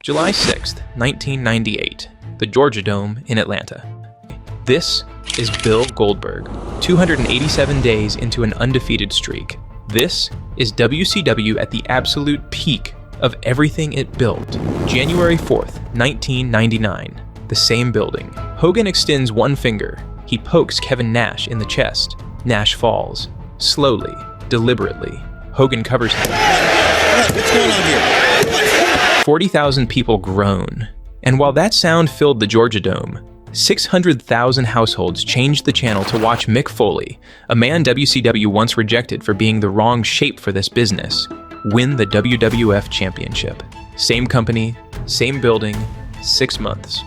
July 6th, 1998, the Georgia Dome in Atlanta. This is Bill Goldberg, 287 days into an undefeated streak. This is WCW at the absolute peak of everything it built. January 4th, 1999, the same building. Hogan extends one finger. He pokes Kevin Nash in the chest. Nash falls. Slowly, deliberately. Hogan covers him. What's going on here? 40,000 people groan. And while that sound filled the Georgia Dome, 600,000 households changed the channel to watch Mick Foley, a man WCW once rejected for being the wrong shape for this business, win the WWF Championship. Same company, same building, 6 months.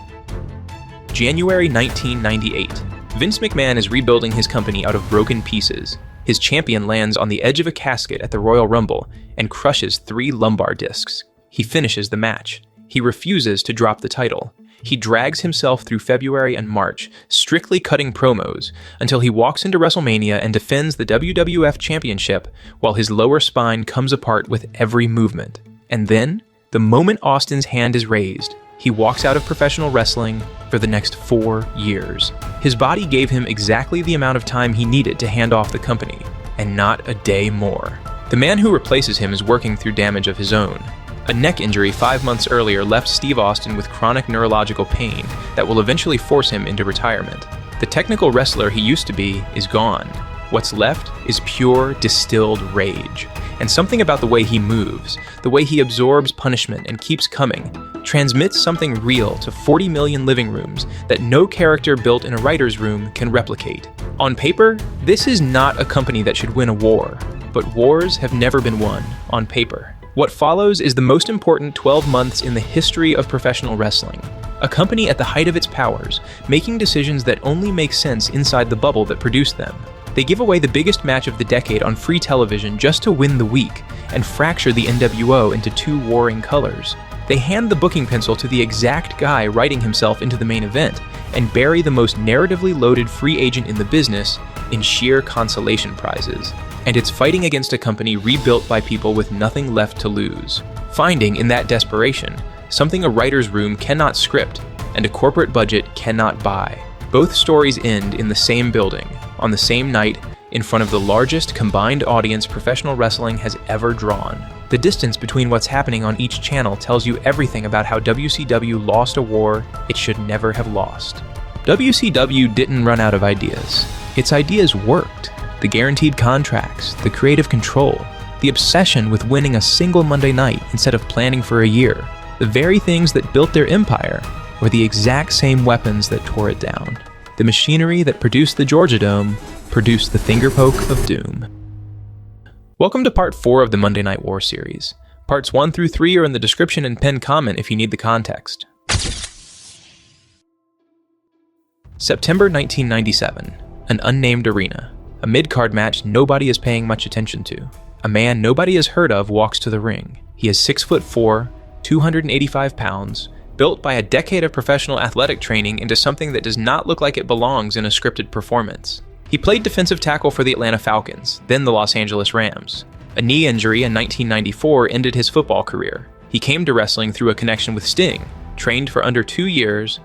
January 1998. Vince McMahon is rebuilding his company out of broken pieces. His champion lands on the edge of a casket at the Royal Rumble and crushes 3 lumbar discs. He finishes the match. He refuses to drop the title. He drags himself through February and March, strictly cutting promos, until he walks into WrestleMania and defends the WWF Championship while his lower spine comes apart with every movement. And then, the moment Austin's hand is raised, he walks out of professional wrestling for the next 4 years. His body gave him exactly the amount of time he needed to hand off the company, and not a day more. The man who replaces him is working through damage of his own. A neck injury 5 months earlier left Steve Austin with chronic neurological pain that will eventually force him into retirement. The technical wrestler he used to be is gone. What's left is pure, distilled rage. And something about the way he moves, the way he absorbs punishment and keeps coming, transmits something real to 40 million living rooms that no character built in a writer's room can replicate. On paper, this is not a company that should win a war, but wars have never been won on paper. What follows is the most important 12 months in the history of professional wrestling. A company at the height of its powers, making decisions that only make sense inside the bubble that produced them. They give away the biggest match of the decade on free television just to win the week, and fracture the NWO into 2 warring colors. They hand the booking pencil to the exact guy writing himself into the main event, and bury the most narratively loaded free agent in the business in sheer consolation prizes. And it's fighting against a company rebuilt by people with nothing left to lose, finding in that desperation something a writer's room cannot script and a corporate budget cannot buy. Both stories end in the same building, on the same night, in front of the largest combined audience professional wrestling has ever drawn. The distance between what's happening on each channel tells you everything about how WCW lost a war it should never have lost. WCW didn't run out of ideas. Its ideas worked. The guaranteed contracts, the creative control, the obsession with winning a single Monday night instead of planning for a year, the very things that built their empire were the exact same weapons that tore it down. The machinery that produced the Georgia Dome produced the fingerpoke of doom. Welcome to part 4 of the Monday Night War series. Parts 1 through 3 are in the description and pinned comment if you need the context. September 1997, an unnamed arena. A mid-card match nobody is paying much attention to. A man nobody has heard of walks to the ring. He is 6'4", 285 pounds, built by a decade of professional athletic training into something that does not look like it belongs in a scripted performance. He played defensive tackle for the Atlanta Falcons, then the Los Angeles Rams. A knee injury in 1994 ended his football career. He came to wrestling through a connection with Sting, trained for under 2 years.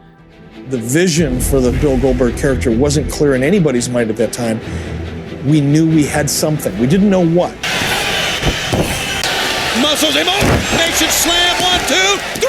The vision for the Bill Goldberg character wasn't clear in anybody's mind at that time. We knew we had something. We didn't know what. Muscles him up! Nation slam! 1, 2,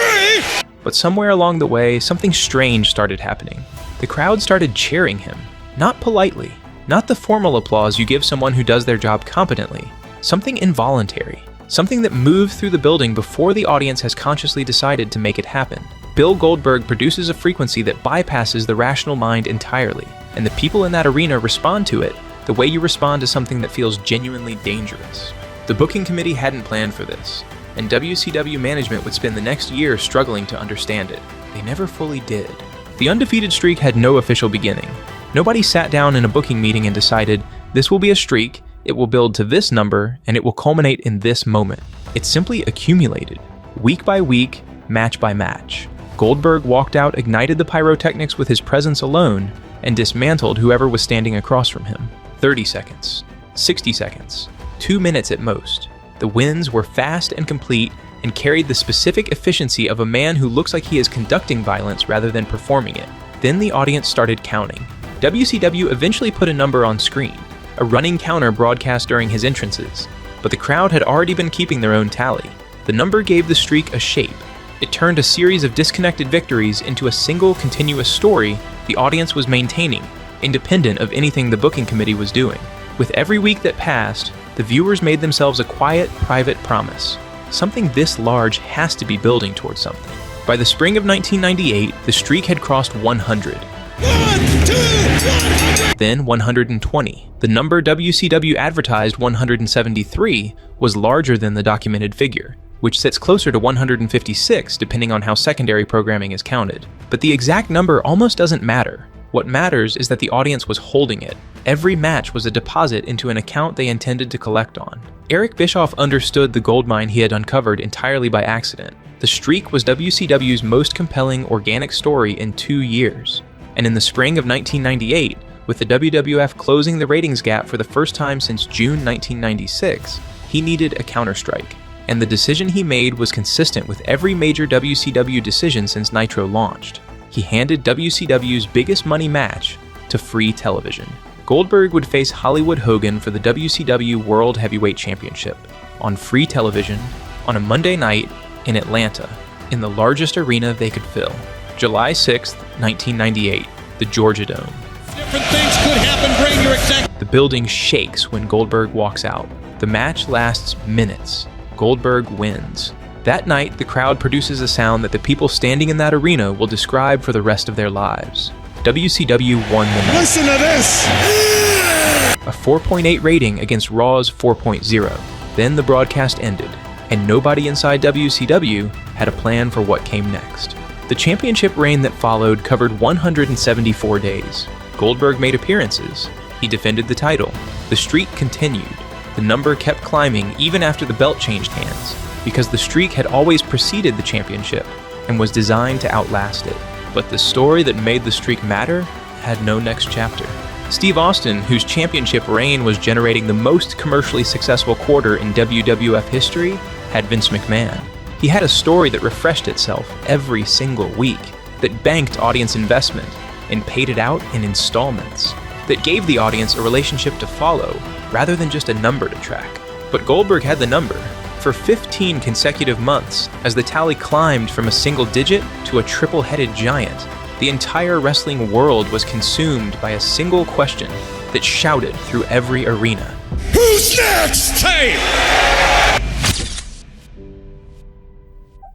3! But somewhere along the way, something strange started happening. The crowd started cheering him. Not politely. Not the formal applause you give someone who does their job competently. Something involuntary. Something that moves through the building before the audience has consciously decided to make it happen. Bill Goldberg produces a frequency that bypasses the rational mind entirely, and the people in that arena respond to it the way you respond to something that feels genuinely dangerous. The booking committee hadn't planned for this, and WCW management would spend the next year struggling to understand it. They never fully did. The undefeated streak had no official beginning. Nobody sat down in a booking meeting and decided, this will be a streak, it will build to this number, and it will culminate in this moment. It simply accumulated, week by week, match by match. Goldberg walked out, ignited the pyrotechnics with his presence alone, and dismantled whoever was standing across from him. 30 seconds, 60 seconds, 2 minutes at most. The wins were fast and complete, and carried the specific efficiency of a man who looks like he is conducting violence rather than performing it. Then the audience started counting. WCW eventually put a number on screen, a running counter broadcast during his entrances, but the crowd had already been keeping their own tally. The number gave the streak a shape. It turned a series of disconnected victories into a single continuous story the audience was maintaining, independent of anything the booking committee was doing. With every week that passed, the viewers made themselves a quiet, private promise. Something this large has to be building towards something. By the spring of 1998, the streak had crossed 100. 100! Then 120. The number WCW advertised, 173, was larger than the documented figure, which sits closer to 156 depending on how secondary programming is counted. But the exact number almost doesn't matter. What matters is that the audience was holding it. Every match was a deposit into an account they intended to collect on. Eric Bischoff understood the goldmine he had uncovered entirely by accident. The streak was WCW's most compelling organic story in 2 years. And in the spring of 1998, with the WWF closing the ratings gap for the first time since June 1996, he needed a counterstrike. And the decision he made was consistent with every major WCW decision since Nitro launched. He handed WCW's biggest money match to free television. Goldberg would face Hollywood Hogan for the WCW World Heavyweight Championship on free television on a Monday night in Atlanta, in the largest arena they could fill. July 6th, 1998, the Georgia Dome. Different things could happen, bring your exact... The building shakes when Goldberg walks out. The match lasts minutes. Goldberg wins. That night, the crowd produces a sound that the people standing in that arena will describe for the rest of their lives. WCW won the night. Listen to this! A 4.8 rating against Raw's 4.0. Then the broadcast ended, and nobody inside WCW had a plan for what came next. The championship reign that followed covered 174 days. Goldberg made appearances. He defended the title. The streak continued. The number kept climbing even after the belt changed hands, because the streak had always preceded the championship and was designed to outlast it. But the story that made the streak matter had no next chapter. Steve Austin, whose championship reign was generating the most commercially successful quarter in WWF history, had Vince McMahon. He had a story that refreshed itself every single week, that banked audience investment and paid it out in installments, that gave the audience a relationship to follow rather than just a number to track. But Goldberg had the number. For 15 consecutive months, as the tally climbed from a single digit to a triple-headed giant, the entire wrestling world was consumed by a single question that shouted through every arena. Who's next? Hey!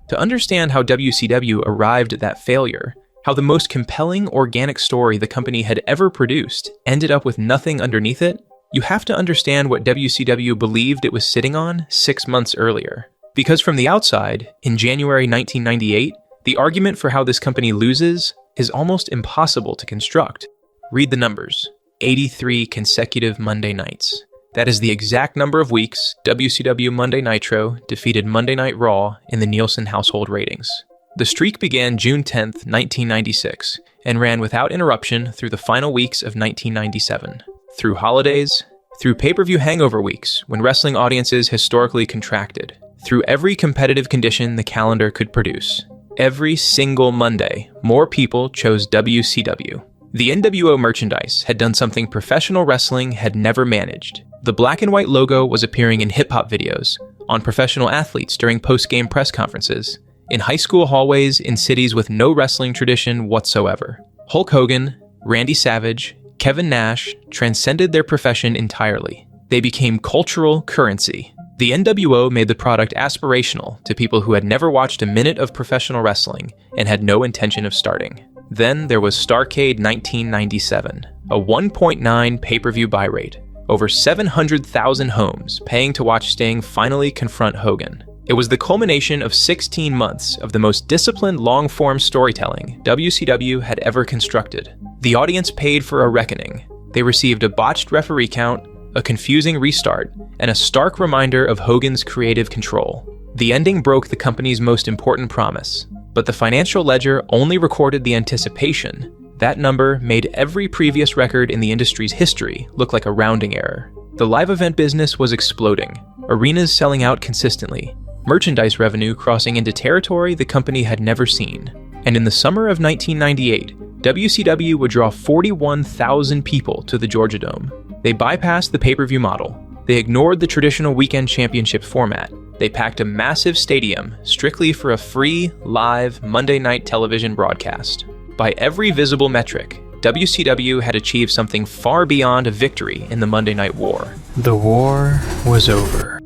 To understand how WCW arrived at that failure, how the most compelling organic story the company had ever produced ended up with nothing underneath it, you have to understand what WCW believed it was sitting on 6 months earlier. Because from the outside, in January 1998, the argument for how this company loses is almost impossible to construct. Read the numbers. 83 consecutive Monday nights. That is the exact number of weeks WCW Monday Nitro defeated Monday Night Raw in the Nielsen household ratings. The streak began June 10th, 1996, and ran without interruption through the final weeks of 1997. Through holidays, through pay-per-view hangover weeks when wrestling audiences historically contracted, through every competitive condition the calendar could produce. Every single Monday, more people chose WCW. The NWO merchandise had done something professional wrestling had never managed. The black and white logo was appearing in hip-hop videos, on professional athletes during post-game press conferences, in high school hallways in cities with no wrestling tradition whatsoever. Hulk Hogan, Randy Savage, Kevin Nash transcended their profession entirely. They became cultural currency. The NWO made the product aspirational to people who had never watched a minute of professional wrestling and had no intention of starting. Then there was Starrcade 1997, a 1.9 pay-per-view buy rate, over 700,000 homes paying to watch Sting finally confront Hogan. It was the culmination of 16 months of the most disciplined long-form storytelling WCW had ever constructed. The audience paid for a reckoning. They received a botched referee count, a confusing restart, and a stark reminder of Hogan's creative control. The ending broke the company's most important promise, but the financial ledger only recorded the anticipation. That number made every previous record in the industry's history look like a rounding error. The live event business was exploding, arenas selling out consistently, merchandise revenue crossing into territory the company had never seen. And in the summer of 1998, WCW would draw 41,000 people to the Georgia Dome. They bypassed the pay-per-view model. They ignored the traditional weekend championship format. They packed a massive stadium strictly for a free, live Monday night television broadcast. By every visible metric, WCW had achieved something far beyond a victory in the Monday Night War. The war was over.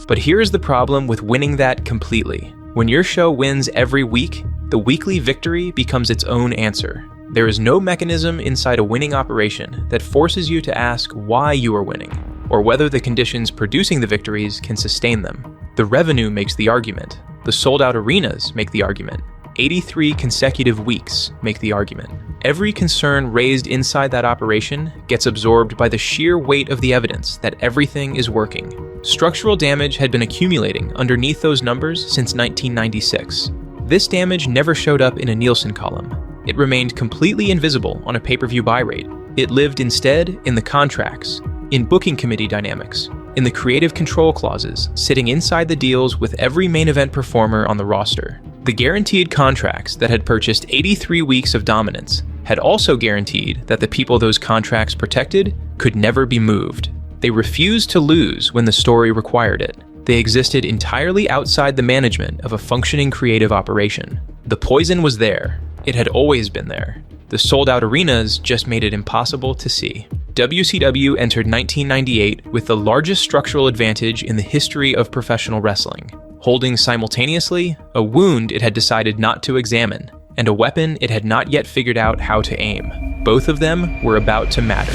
But here's the problem with winning that completely. When your show wins every week, the weekly victory becomes its own answer. There is no mechanism inside a winning operation that forces you to ask why you are winning, or whether the conditions producing the victories can sustain them. The revenue makes the argument. The sold-out arenas make the argument. 83 consecutive weeks make the argument. Every concern raised inside that operation gets absorbed by the sheer weight of the evidence that everything is working. Structural damage had been accumulating underneath those numbers since 1996. This damage never showed up in a Nielsen column. It remained completely invisible on a pay-per-view buy rate. It lived instead in the contracts, in booking committee dynamics, in the creative control clauses sitting inside the deals with every main event performer on the roster. The guaranteed contracts that had purchased 83 weeks of dominance had also guaranteed that the people those contracts protected could never be moved. They refused to lose when the story required it. They existed entirely outside the management of a functioning creative operation. The poison was there. It had always been there. The sold-out arenas just made it impossible to see. WCW entered 1998 with the largest structural advantage in the history of professional wrestling, holding simultaneously a wound it had decided not to examine and a weapon it had not yet figured out how to aim. Both of them were about to matter.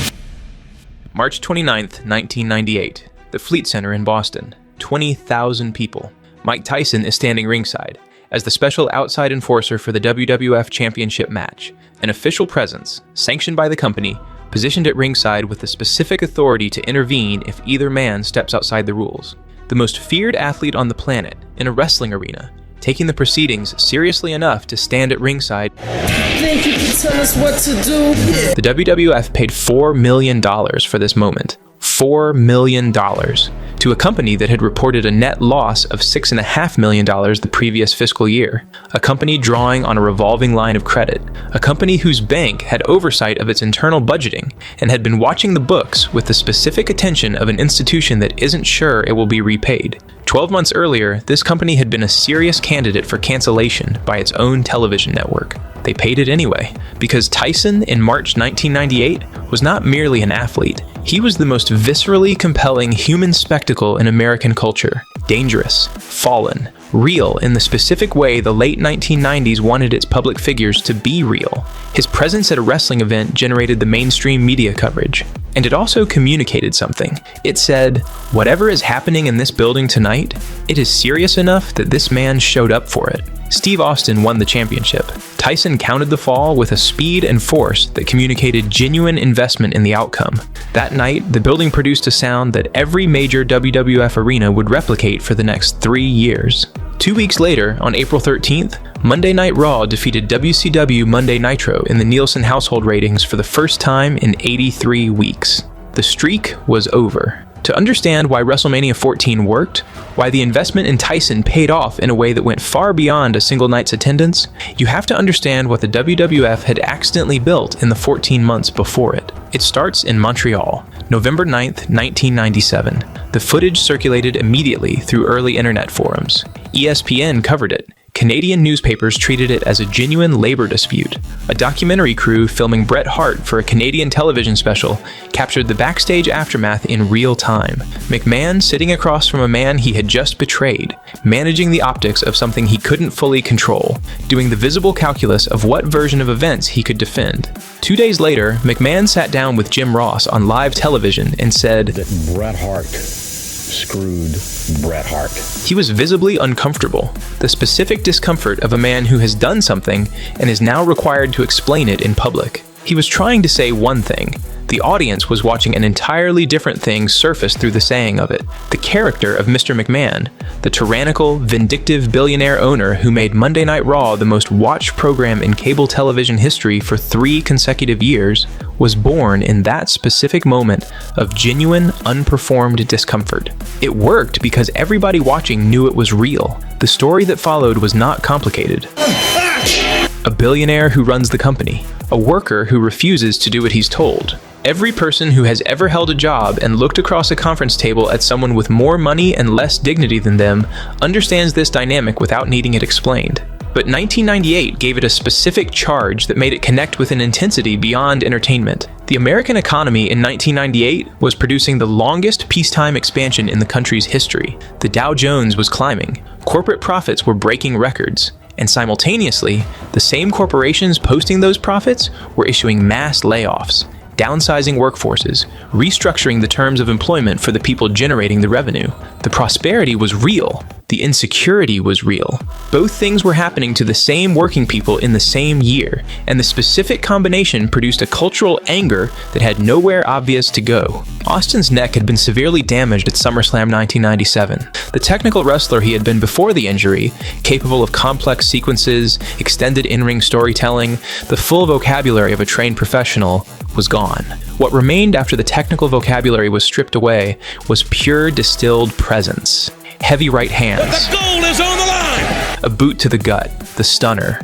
March 29th, 1998, the Fleet Center in Boston. 20,000 people. Mike Tyson is standing ringside as the special outside enforcer for the WWF Championship match, an official presence, sanctioned by the company, positioned at ringside with the specific authority to intervene if either man steps outside the rules. The most feared athlete on the planet in a wrestling arena, taking the proceedings seriously enough to stand at ringside. Think you can tell us what to do? The WWF paid $4 million for this moment. $4 million to a company that had reported a net loss of $6.5 million the previous fiscal year, a company drawing on a revolving line of credit, a company whose bank had oversight of its internal budgeting and had been watching the books with the specific attention of an institution that isn't sure it will be repaid. 12 months earlier, this company had been a serious candidate for cancellation by its own television network. They paid it anyway, because Tyson in March 1998 was not merely an athlete. He was the most viscerally compelling human spectacle in American culture. Dangerous, fallen, real in the specific way the late 1990s wanted its public figures to be real. His presence at a wrestling event generated the mainstream media coverage. And it also communicated something. It said, whatever is happening in this building tonight, it is serious enough that this man showed up for it. Steve Austin won the championship. Tyson countered the fall with a speed and force that communicated genuine investment in the outcome. That night, the building produced a sound that every major WWF arena would replicate for the next 3 years. 2 weeks later, on April 13th, Monday Night Raw defeated WCW Monday Nitro in the Nielsen household ratings for the first time in 83 weeks. The streak was over. To understand why WrestleMania 14 worked, why the investment in Tyson paid off in a way that went far beyond a single night's attendance, you have to understand what the WWF had accidentally built in the 14 months before it. It starts in Montreal, November 9th, 1997. The footage circulated immediately through early internet forums. ESPN covered it. Canadian newspapers treated it as a genuine labor dispute. A documentary crew filming Bret Hart for a Canadian television special captured the backstage aftermath in real time. McMahon sitting across from a man he had just betrayed, managing the optics of something he couldn't fully control, doing the visible calculus of what version of events he could defend. 2 days later, McMahon sat down with Jim Ross on live television and said that Bret Hart screwed Bret Hart. He was visibly uncomfortable, the specific discomfort of a man who has done something and is now required to explain it in public. He was trying to say one thing, The audience was watching an entirely different thing surface through the saying of it. The character of Mr. McMahon, the tyrannical, vindictive billionaire owner who made Monday Night Raw the most watched program in cable television history for 3 consecutive years, was born in that specific moment of genuine, unperformed discomfort. It worked because everybody watching knew it was real. The story that followed was not complicated. A billionaire who runs the company, a worker who refuses to do what he's told. Every person who has ever held a job and looked across a conference table at someone with more money and less dignity than them understands this dynamic without needing it explained. But 1998 gave it a specific charge that made it connect with an intensity beyond entertainment. The American economy in 1998 was producing the longest peacetime expansion in the country's history. The Dow Jones was climbing, corporate profits were breaking records, and simultaneously, the same corporations posting those profits were issuing mass layoffs, downsizing workforces, restructuring the terms of employment for the people generating the revenue. The prosperity was real. The insecurity was real. Both things were happening to the same working people in the same year, and the specific combination produced a cultural anger that had nowhere obvious to go. Austin's neck had been severely damaged at SummerSlam 1997. The technical wrestler he had been before the injury, capable of complex sequences, extended in-ring storytelling, the full vocabulary of a trained professional, was gone. What remained after the technical vocabulary was stripped away was pure distilled presence. Heavy right hands. The goal is on the line. A boot to the gut, the stunner.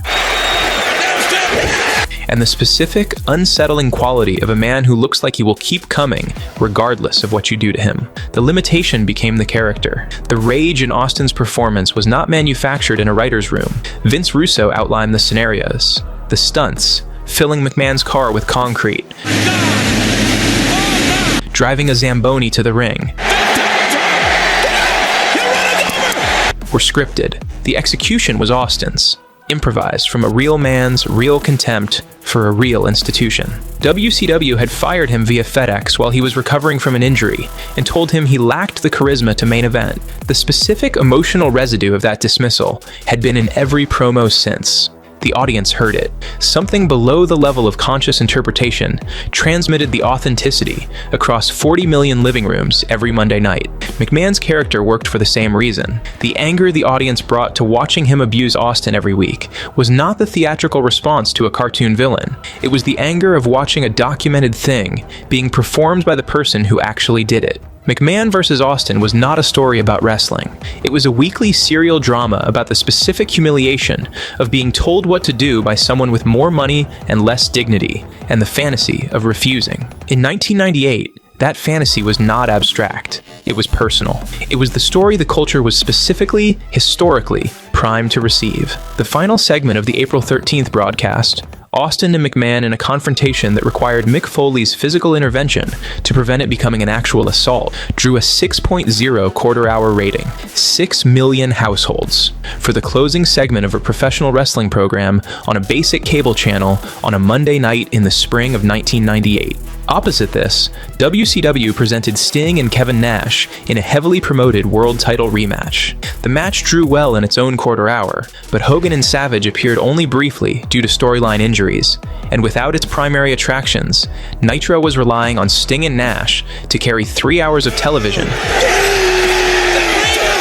And the specific, unsettling quality of a man who looks like he will keep coming, regardless of what you do to him. The limitation became the character. The rage in Austin's performance was not manufactured in a writer's room. Vince Russo outlined the scenarios, the stunts, filling McMahon's car with concrete, driving a Zamboni to the ring, were scripted. The execution was Austin's, improvised from a real man's real contempt for a real institution. WCW had fired him via FedEx while he was recovering from an injury and told him he lacked the charisma to main event. The specific emotional residue of that dismissal had been in every promo since. The audience heard it. Something below the level of conscious interpretation transmitted the authenticity across 40 million living rooms every Monday night. McMahon's character worked for the same reason. The anger the audience brought to watching him abuse Austin every week was not the theatrical response to a cartoon villain. It was the anger of watching a documented thing being performed by the person who actually did it. McMahon vs. Austin was not a story about wrestling. It was a weekly serial drama about the specific humiliation of being told what to do by someone with more money and less dignity, and the fantasy of refusing. In 1998, that fantasy was not abstract. It was personal. It was the story the culture was specifically, historically, primed to receive. The final segment of the April 13th broadcast, Austin and McMahon in a confrontation that required Mick Foley's physical intervention to prevent it becoming an actual assault, drew a 6.0 quarter-hour rating, 6 million households, for the closing segment of a professional wrestling program on a basic cable channel on a Monday night in the spring of 1998. Opposite this, WCW presented Sting and Kevin Nash in a heavily promoted world title rematch. The match drew well in its own quarter hour, but Hogan and Savage appeared only briefly due to storyline injuries, and without its primary attractions, Nitro was relying on Sting and Nash to carry 3 hours of television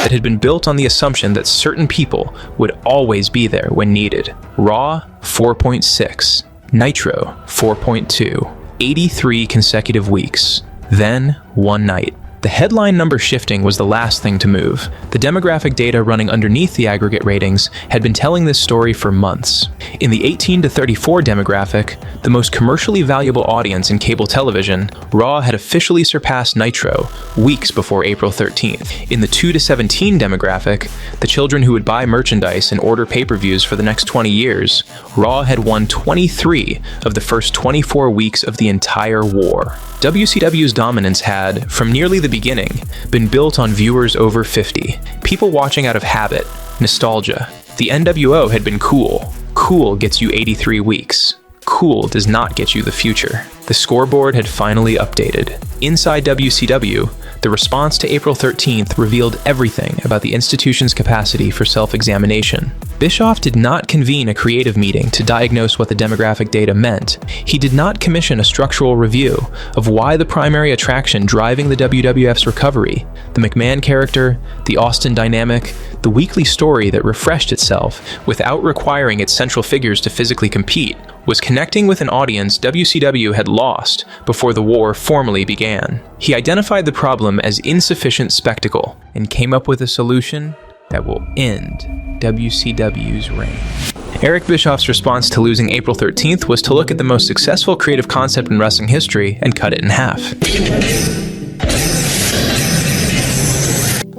that had been built on the assumption that certain people would always be there when needed. Raw, 4.6. Nitro, 4.2. 83 consecutive weeks. Then, one night. The headline number shifting was the last thing to move. The demographic data running underneath the aggregate ratings had been telling this story for months. In the 18 to 34 demographic, the most commercially valuable audience in cable television, Raw had officially surpassed Nitro weeks before April 13th. In the 2 to 17 demographic, the children who would buy merchandise and order pay-per-views for the next 20 years, Raw had won 23 of the first 24 weeks of the entire war. WCW's dominance had, from nearly the beginning, been built on viewers over 50, people watching out of habit, nostalgia. The NWO had been cool. Cool gets you 83 weeks. Cool does not get you the future. The scoreboard had finally updated. Inside WCW, the response to April 13th revealed everything about the institution's capacity for self-examination. Bischoff did not convene a creative meeting to diagnose what the demographic data meant. He did not commission a structural review of why the primary attraction driving the WWF's recovery, the McMahon character, the Austin dynamic, the weekly story that refreshed itself without requiring its central figures to physically compete, was connecting with an audience WCW had lost before the war formally began. He identified the problem as insufficient spectacle and came up with a solution that will end WCW's reign. Eric Bischoff's response to losing April 13th was to look at the most successful creative concept in wrestling history and cut it in half.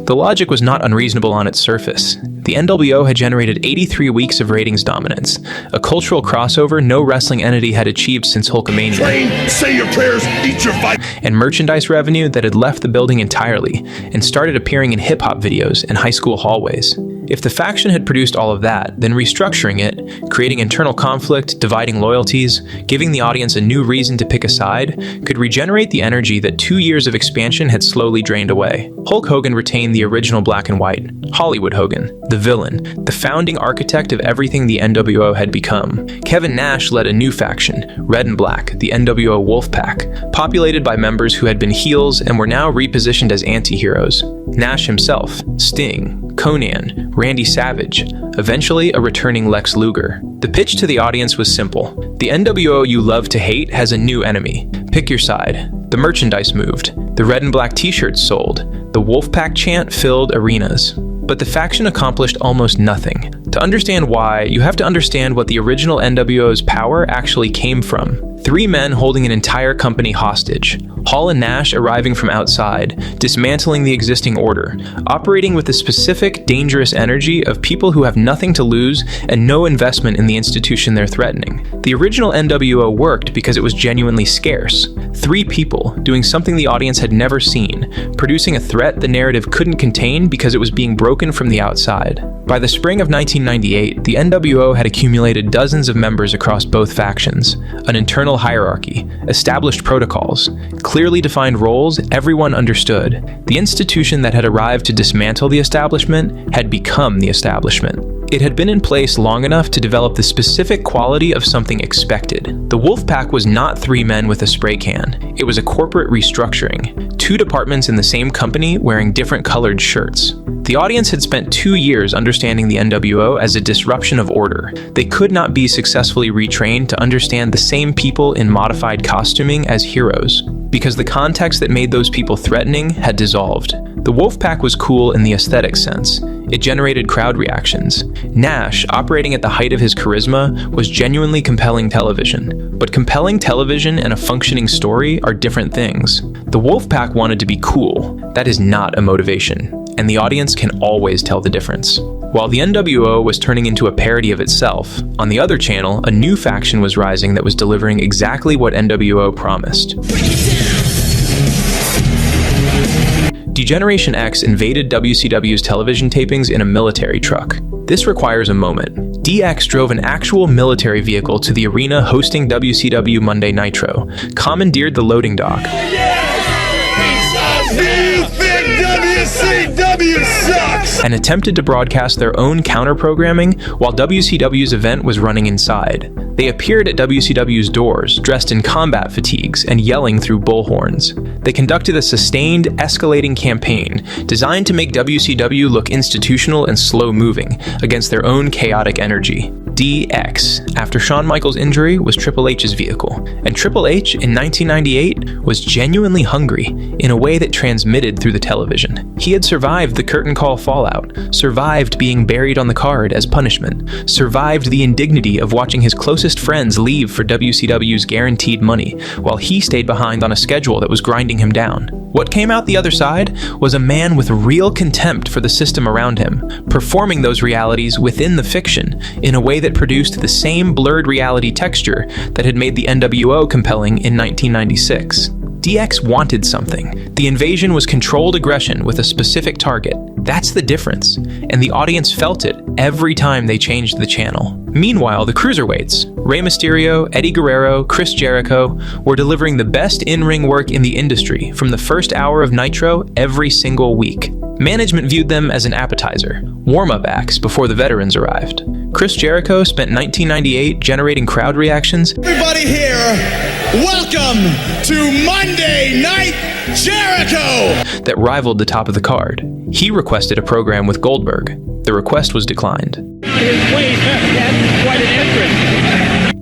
The logic was not unreasonable on its surface. The NWO had generated 83 weeks of ratings dominance, a cultural crossover no wrestling entity had achieved since Hulkamania. Train, say your prayers, eat your fight. And merchandise revenue that had left the building entirely and started appearing in hip-hop videos and high school hallways. If the faction had produced all of that, then restructuring it, creating internal conflict, dividing loyalties, giving the audience a new reason to pick a side, could regenerate the energy that 2 years of expansion had slowly drained away. Hulk Hogan retained the original black and white, Hollywood Hogan, the villain, the founding architect of everything the NWO had become. Kevin Nash led a new faction, Red and Black, the NWO Wolfpack, populated by members who had been heels and were now repositioned as anti-heroes. Nash himself, Sting, Conan, Randy Savage, eventually a returning Lex Luger. The pitch to the audience was simple. The NWO you love to hate has a new enemy. Pick your side. The merchandise moved. The red and black t-shirts sold. The Wolfpack chant filled arenas. But the faction accomplished almost nothing. To understand why, you have to understand what the original NWO's power actually came from. 3 men holding an entire company hostage. Hall and Nash arriving from outside, dismantling the existing order, operating with the specific, dangerous energy of people who have nothing to lose and no investment in the institution they're threatening. The original NWO worked because it was genuinely scarce. 3 people doing something the audience had never seen, producing a threat the narrative couldn't contain because it was being broken from the outside. By the spring of 1998, the NWO had accumulated dozens of members across both factions, an internal hierarchy, established protocols, clearly defined roles everyone understood. The institution that had arrived to dismantle the establishment had become the establishment. It had been in place long enough to develop the specific quality of something expected. The Wolfpack was not 3 men with a spray can. It was a corporate restructuring. 2 departments in the same company wearing different colored shirts. The audience had spent 2 years understanding the NWO as a disruption of order. They could not be successfully retrained to understand the same people in modified costuming as heroes, because the context that made those people threatening had dissolved. The Wolfpack was cool in the aesthetic sense. It generated crowd reactions. Nash, operating at the height of his charisma, was genuinely compelling television. But compelling television and a functioning story are different things. The Wolfpack wanted to be cool. That is not a motivation, and the audience can always tell the difference. While the NWO was turning into a parody of itself, on the other channel, a new faction was rising that was delivering exactly what NWO promised. Degeneration X invaded WCW's television tapings in a military truck. This requires a moment. DX drove an actual military vehicle to the arena hosting WCW Monday Nitro, commandeered the loading dock, WCW sucks! and attempted to broadcast their own counter-programming while WCW's event was running inside. They appeared at WCW's doors, dressed in combat fatigues and yelling through bullhorns. They conducted a sustained, escalating campaign designed to make WCW look institutional and slow-moving against their own chaotic energy. DX, after Shawn Michaels' injury, was Triple H's vehicle, and Triple H in 1998 was genuinely hungry in a way that transmitted through the television. He had survived the curtain call fallout, survived being buried on the card as punishment, survived the indignity of watching his closest friends leave for WCW's guaranteed money, while he stayed behind on a schedule that was grinding him down. What came out the other side was a man with real contempt for the system around him, performing those realities within the fiction in a way that produced the same blurred reality texture that had made the NWO compelling in 1996. DX wanted something. The invasion was controlled aggression with a specific target. That's the difference, and the audience felt it every time they changed the channel. Meanwhile, the cruiserweights, Rey Mysterio, Eddie Guerrero, Chris Jericho, were delivering the best in-ring work in the industry from the first hour of Nitro every single week. Management viewed them as an appetizer, warm-up acts before the veterans arrived. Chris Jericho spent 1998 generating crowd reactions. Everybody here, welcome to Monday Night Jericho! That rivaled the top of the card. He requested a program with Goldberg. The request was declined.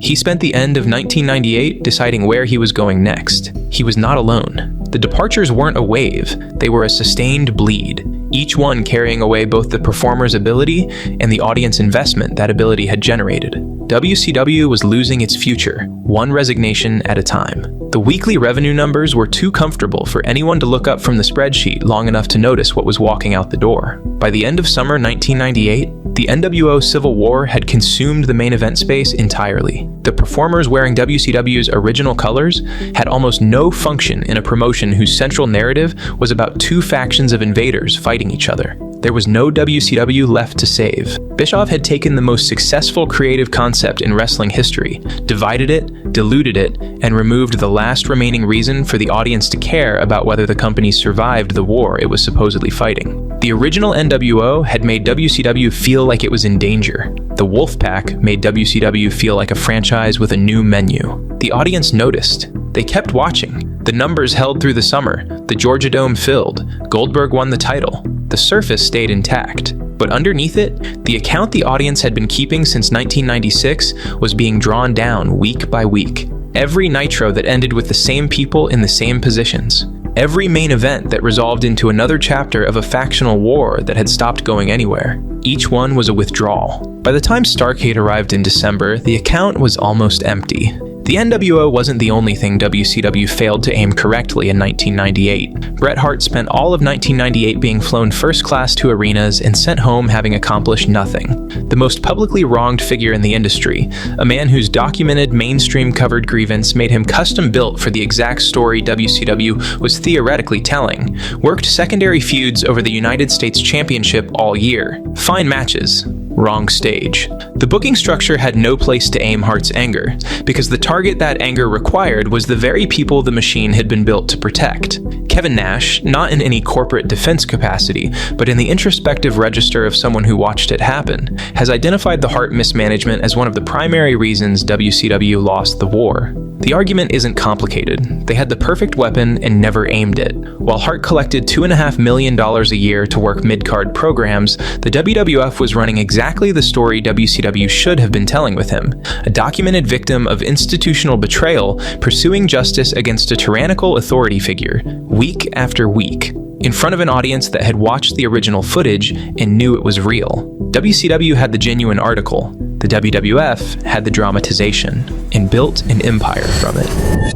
He spent the end of 1998 deciding where he was going next. He was not alone. The departures weren't a wave, they were a sustained bleed, each one carrying away both the performer's ability and the audience investment that ability had generated. WCW was losing its future, one resignation at a time. The weekly revenue numbers were too comfortable for anyone to look up from the spreadsheet long enough to notice what was walking out the door. By the end of summer 1998, the NWO Civil War had consumed the main event space entirely. The performers wearing WCW's original colors had almost no function in a promotion whose central narrative was about two factions of invaders fighting each other. There was no WCW left to save. Bischoff had taken the most successful creative concept in wrestling history, divided it, diluted it, and removed the last remaining reason for the audience to care about whether the company survived the war it was supposedly fighting. The original NWO had made WCW feel like it was in danger. The Wolfpack made WCW feel like a franchise with a new menu. The audience noticed. They kept watching. The numbers held through the summer. The Georgia Dome filled. Goldberg won the title. The surface stayed intact. But underneath it, the account the audience had been keeping since 1996 was being drawn down week by week. Every Nitro that ended with the same people in the same positions. Every main event that resolved into another chapter of a factional war that had stopped going anywhere. Each one was a withdrawal. By the time Starrcade arrived in December, the account was almost empty. The NWO wasn't the only thing WCW failed to aim correctly in 1998. Bret Hart spent all of 1998 being flown first class to arenas and sent home having accomplished nothing. The most publicly wronged figure in the industry, a man whose documented mainstream covered grievance made him custom built for the exact story WCW was theoretically telling, worked secondary feuds over the United States Championship all year. Fine matches. Wrong stage. The booking structure had no place to aim Hart's anger, because the target that anger required was the very people the machine had been built to protect. Kevin Nash, not in any corporate defense capacity, but in the introspective register of someone who watched it happen, has identified the Hart mismanagement as one of the primary reasons WCW lost the war. The argument isn't complicated. They had the perfect weapon and never aimed it. While Hart collected $2.5 million a year to work mid-card programs, the WWF was running exactly the story WCW should have been telling with him, a documented victim of institutional betrayal pursuing justice against a tyrannical authority figure, week after week, in front of an audience that had watched the original footage and knew it was real. WCW had the genuine article. The WWF had the dramatization, and built an empire from it.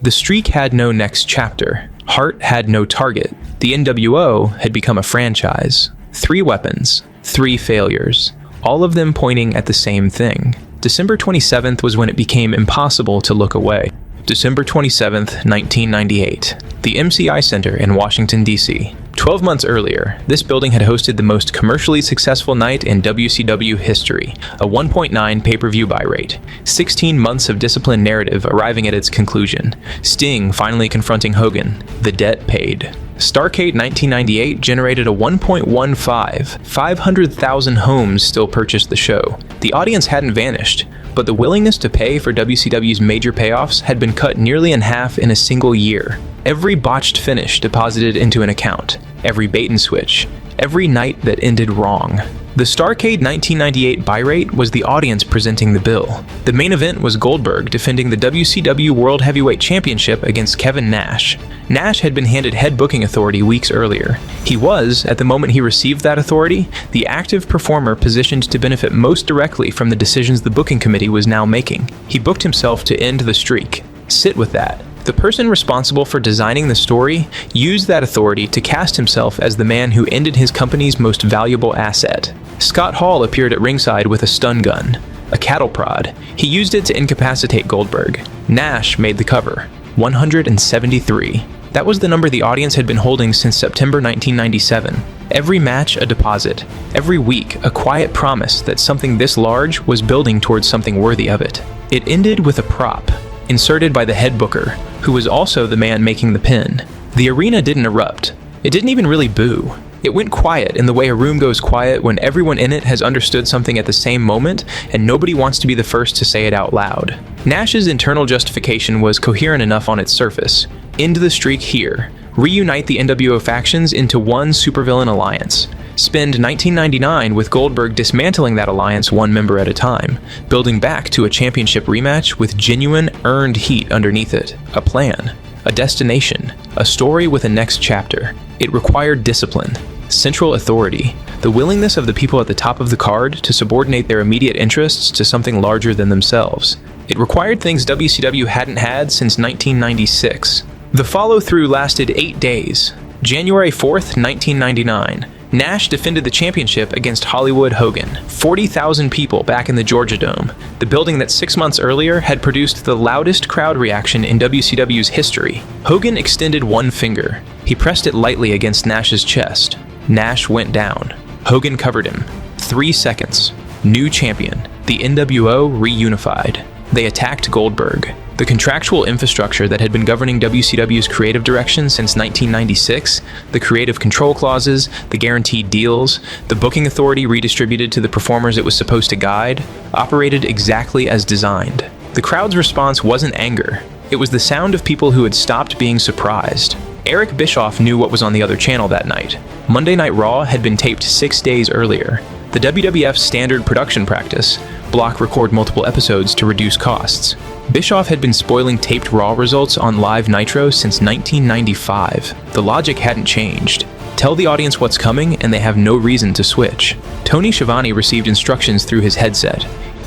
The streak had no next chapter. Hart had no target. The NWO had become a franchise. 3 weapons, 3 failures, all of them pointing at the same thing. December 27th was when it became impossible to look away. December 27th, 1998. The MCI Center in Washington, D.C. 12 months earlier, this building had hosted the most commercially successful night in WCW history, a 1.9 pay-per-view buy rate, 16 months of disciplined narrative arriving at its conclusion, Sting finally confronting Hogan, the debt paid. Starrcade 1998 generated a 1.15, 500,000 homes still purchased the show. The audience hadn't vanished, but the willingness to pay for WCW's major payoffs had been cut nearly in half in a single year. Every botched finish deposited into an account, every bait and switch, every night that ended wrong. The Starrcade 1998 buy rate was the audience presenting the bill. The main event was Goldberg defending the WCW World Heavyweight Championship against Kevin Nash. Nash had been handed head booking authority weeks earlier. He was, at the moment he received that authority, the active performer positioned to benefit most directly from the decisions the booking committee was now making. He booked himself to end the streak. Sit with that. The person responsible for designing the story used that authority to cast himself as the man who ended his company's most valuable asset. Scott Hall appeared at ringside with a stun gun, a cattle prod. He used it to incapacitate Goldberg. Nash made the cover. 173. That was the number the audience had been holding since September 1997. Every match a deposit. Every week a quiet promise that something this large was building towards something worthy of it. It ended with a prop, inserted by the head booker, who was also the man making the pin. The arena didn't erupt. It didn't even really boo. It went quiet in the way a room goes quiet when everyone in it has understood something at the same moment and nobody wants to be the first to say it out loud. Nash's internal justification was coherent enough on its surface. End the streak here. Reunite the NWO factions into one supervillain alliance. Spend 1999 with Goldberg dismantling that alliance one member at a time, building back to a championship rematch with genuine, earned heat underneath it. A plan. A destination. A story with a next chapter. It required discipline. Central authority. The willingness of the people at the top of the card to subordinate their immediate interests to something larger than themselves. It required things WCW hadn't had since 1996. The follow-through lasted 8 days. January 4th, 1999. Nash defended the championship against Hollywood Hogan. 40,000 people back in the Georgia Dome, the building that 6 months earlier had produced the loudest crowd reaction in WCW's history. Hogan extended one finger. He pressed it lightly against Nash's chest. Nash went down. Hogan covered him. 3 seconds. New champion. The NWO reunified. They attacked Goldberg. The contractual infrastructure that had been governing WCW's creative direction since 1996, the creative control clauses, the guaranteed deals, the booking authority redistributed to the performers it was supposed to guide, operated exactly as designed. The crowd's response wasn't anger. It was the sound of people who had stopped being surprised. Eric Bischoff knew what was on the other channel that night. Monday Night Raw had been taped 6 days earlier. The WWF's standard production practice, block record multiple episodes to reduce costs. Bischoff had been spoiling taped Raw results on live Nitro since 1995. The logic hadn't changed. Tell the audience what's coming and they have no reason to switch. Tony Schiavone received instructions through his headset.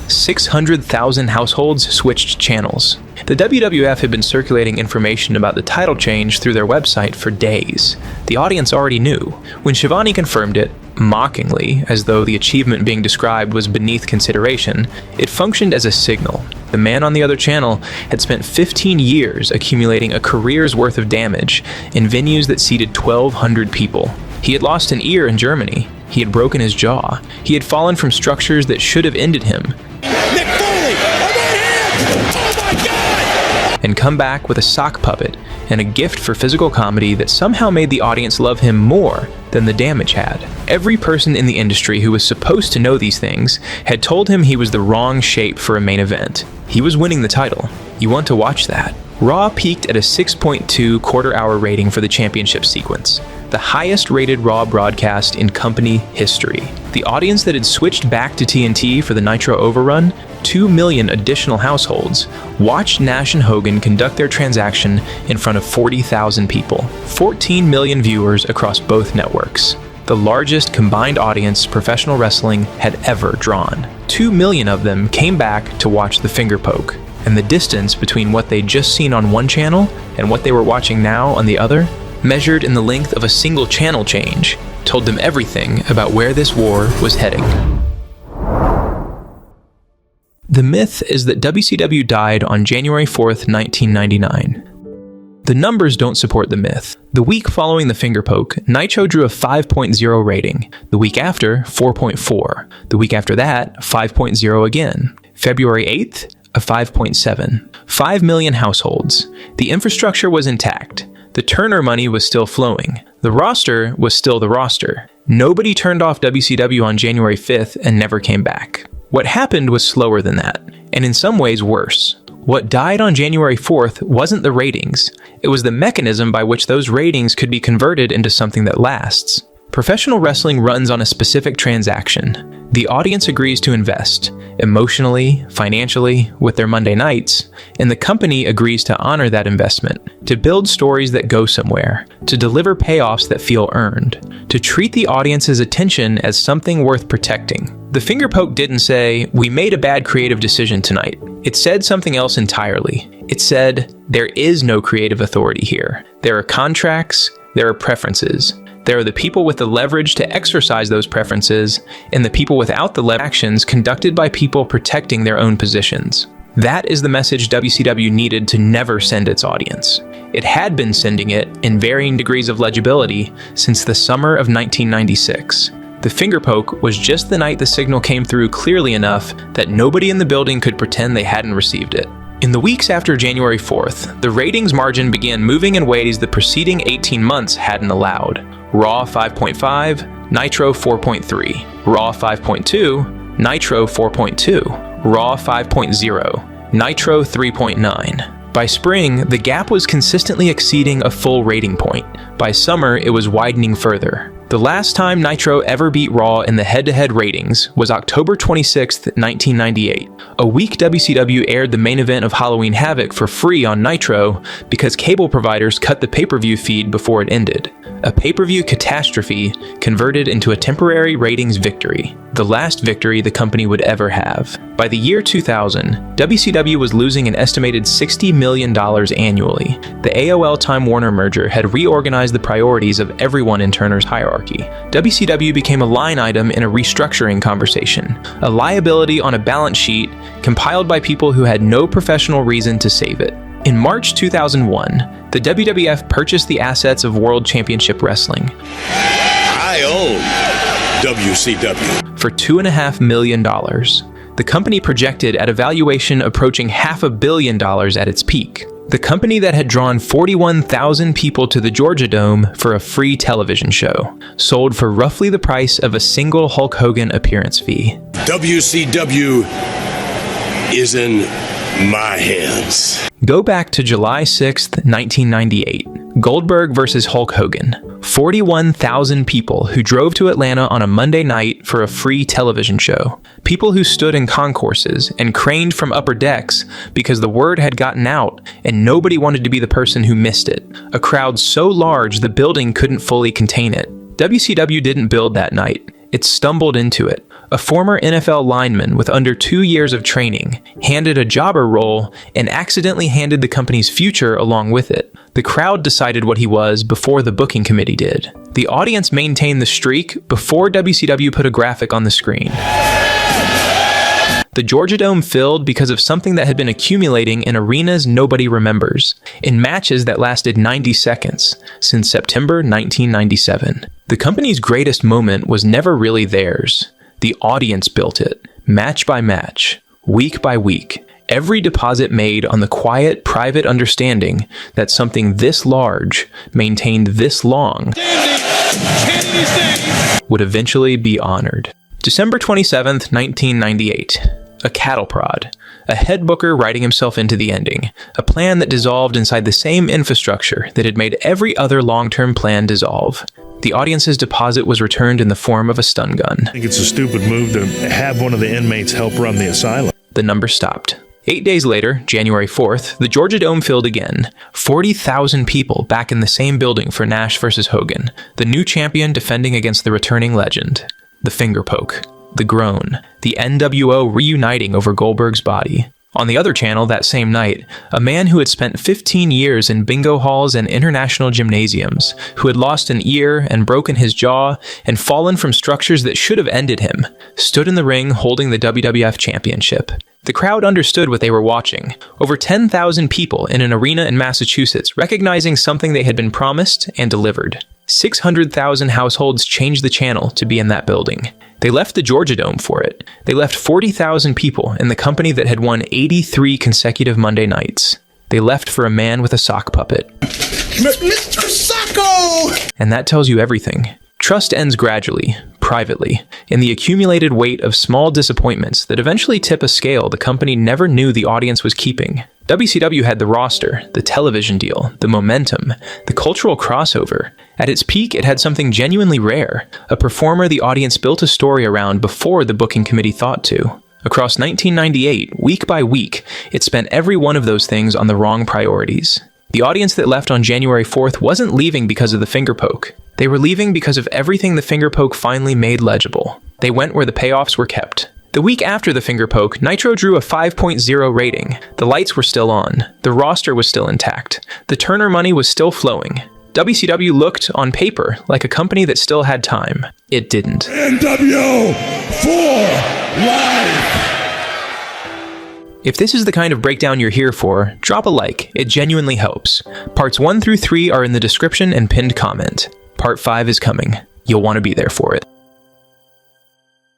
600,000 households switched channels. The WWF had been circulating information about the title change through their website for days. The audience already knew. When Schiavone confirmed it, mockingly, as though the achievement being described was beneath consideration, it functioned as a signal. The man on the other channel had spent 15 years accumulating a career's worth of damage in venues that seated 1,200 people. He had lost an ear in Germany. He had broken his jaw. He had fallen from structures that should have ended him. Mick Foley, a right hand! Oh my God! And come back with a sock puppet and a gift for physical comedy that somehow made the audience love him more than the damage had. Every person in the industry who was supposed to know these things had told him he was the wrong shape for a main event. He was winning the title. You want to watch that. Raw peaked at a 6.2 quarter-hour rating for the championship sequence, the highest rated Raw broadcast in company history. The audience that had switched back to TNT for the Nitro overrun, 2 million additional households, watched Nash and Hogan conduct their transaction in front of 40,000 people, 14 million viewers across both networks. The largest combined audience professional wrestling had ever drawn. 2 million of them came back to watch the fingerpoke, and the distance between what they'd just seen on one channel and what they were watching now on the other, measured in the length of a single channel change, told them everything about where this war was heading. The myth is that WCW died on January 4th, 1999. The numbers don't support the myth. The week following the fingerpoke, Nitro drew a 5.0 rating. The week after, 4.4. The week after that, 5.0 again. February 8th, a 5.7. 5 million households. The infrastructure was intact. The Turner money was still flowing. The roster was still the roster. Nobody turned off WCW on January 5th and never came back. What happened was slower than that, and in some ways worse. What died on January 4th wasn't the ratings. It was the mechanism by which those ratings could be converted into something that lasts. Professional wrestling runs on a specific transaction. The audience agrees to invest, emotionally, financially, with their Monday nights, and the company agrees to honor that investment, to build stories that go somewhere, to deliver payoffs that feel earned, to treat the audience's attention as something worth protecting. The fingerpoke didn't say, "We made a bad creative decision tonight." It said something else entirely. It said, there is no creative authority here. There are contracts, there are preferences. There are the people with the leverage to exercise those preferences, and the people without the actions conducted by people protecting their own positions. That is the message WCW needed to never send its audience. It had been sending it, in varying degrees of legibility, since the summer of 1996. The fingerpoke was just the night the signal came through clearly enough that nobody in the building could pretend they hadn't received it. In the weeks after January 4th, the ratings margin began moving in ways the preceding 18 months hadn't allowed. Raw 5.5, Nitro 4.3, Raw 5.2, Nitro 4.2, Raw 5.0, Nitro 3.9. By spring, the gap was consistently exceeding a full rating point. By summer, it was widening further. The last time Nitro ever beat Raw in the head-to-head ratings was October 26, 1998. A week WCW aired the main event of Halloween Havoc for free on Nitro because cable providers cut the pay-per-view feed before it ended. A pay-per-view catastrophe converted into a temporary ratings victory, the last victory the company would ever have. By the year 2000, WCW was losing an estimated $60 million annually. The AOL-Time Warner merger had reorganized the priorities of everyone in Turner's hierarchy. WCW became a line item in a restructuring conversation, a liability on a balance sheet compiled by people who had no professional reason to save it. In March 2001, the WWF purchased the assets of World Championship Wrestling. I own WCW. For $2.5 million. The company projected at a valuation approaching $500 million at its peak. The company that had drawn 41,000 people to the Georgia Dome for a free television show, sold for roughly the price of a single Hulk Hogan appearance fee. WCW is in my hands. Go back to July 6th, 1998. Goldberg versus Hulk Hogan. 41,000 people who drove to Atlanta on a Monday night for a free television show. People who stood in concourses and craned from upper decks because the word had gotten out and nobody wanted to be the person who missed it. A crowd so large the building couldn't fully contain it. WCW didn't build that night. It stumbled into it. A former NFL lineman with under 2 years of training handed a jobber role and accidentally handed the company's future along with it. The crowd decided what he was before the booking committee did. The audience maintained the streak before WCW put a graphic on the screen. The Georgia Dome filled because of something that had been accumulating in arenas nobody remembers, in matches that lasted 90 seconds, since September 1997. The company's greatest moment was never really theirs. The audience built it, match by match, week by week. Every deposit made on the quiet, private understanding that something this large, maintained this long, would eventually be honored. December 27th, 1998. A cattle prod. A head booker writing himself into the ending. A plan that dissolved inside the same infrastructure that had made every other long-term plan dissolve. The audience's deposit was returned in the form of a stun gun. I think it's a stupid move to have one of the inmates help run the asylum. The number stopped. 8 days later, January 4th, the Georgia Dome filled again. 40,000 people back in the same building for Nash versus Hogan. The new champion defending against the returning legend. The fingerpoke. The groan. The NWO reuniting over Goldberg's body. On the other channel that same night, a man who had spent 15 years in bingo halls and international gymnasiums, who had lost an ear and broken his jaw and fallen from structures that should have ended him, stood in the ring holding the WWF Championship. The crowd understood what they were watching. Over 10,000 people in an arena in Massachusetts recognizing something they had been promised and delivered. 600,000 households changed the channel to be in that building. They left the Georgia Dome for it. They left 40,000 people in the company that had won 83 consecutive Monday nights. They left for a man with a sock puppet. Mr. Sacco! And that tells you everything. Trust ends gradually, privately, in the accumulated weight of small disappointments that eventually tip a scale the company never knew the audience was keeping. WCW had the roster, the television deal, the momentum, the cultural crossover. At its peak, it had something genuinely rare, a performer the audience built a story around before the booking committee thought to. Across 1998, week by week, it spent every one of those things on the wrong priorities. The audience that left on January 4th wasn't leaving because of the fingerpoke. They were leaving because of everything the fingerpoke finally made legible. They went where the payoffs were kept. The week after the fingerpoke, Nitro drew a 5.0 rating. The lights were still on. The roster was still intact. The Turner money was still flowing. WCW looked, on paper, like a company that still had time. It didn't. NWO for life! If this is the kind of breakdown you're here for, drop a like, it genuinely helps. Parts 1 through 3 are in the description and pinned comment. Part 5 is coming. You'll want to be there for it.